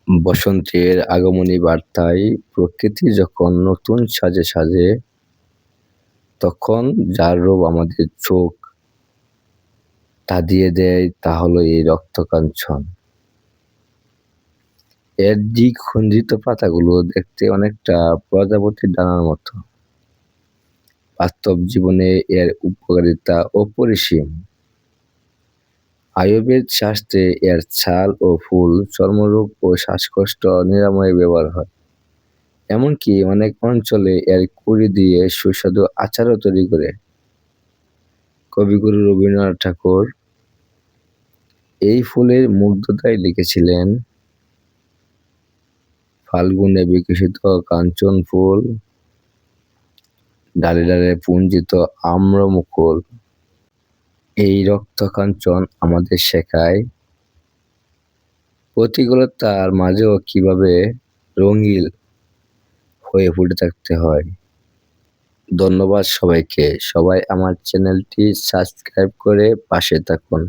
বসন্তের আগমনী বার্তায় প্রকৃতি যখন নতুন সাজে সাজে, তখন যার রূপ আমাদের চোখ ধাঁধিয়ে দেয় তা হলো এই রক্তকাঞ্চন। এর দ্বিখণ্ডিত পাতাগুলো দেখতে অনেকটা প্রজাপতির ডানার মতো। বাস্তব জীবনে এর উপকারিতা অপরিসীম। আয়ুর্বেদ শাস্ত্রে এর ছাল ও ফুল চর্মরোগ ও শ্বাসকষ্ট নিরাময়ে ব্যবহার হয়। এমনকি অনেক অঞ্চলে এর কুঁড়ি দিয়ে সুস্বাদু আচারও তৈরি করে। কবিগুরু রবীন্দ্রনাথ ঠাকুর এই ফুলের মুগ্ধতায় লিখেছিলেন, ফাল্গুনে বিকশিত কাঞ্চন ফুল, ডালে ডালে পুঞ্জিত আম্রমুকুল। এই রক্তকাঞ্চন আমাদের শেখায় প্রতিকূলতার মাঝেও কিভাবে রঙিন হয়ে ফুটে থাকতে হয়। ধন্যবাদ সবাইকে। সবাই আমার চ্যানেলটি সাবস্ক্রাইব করে পাশে থাকুন।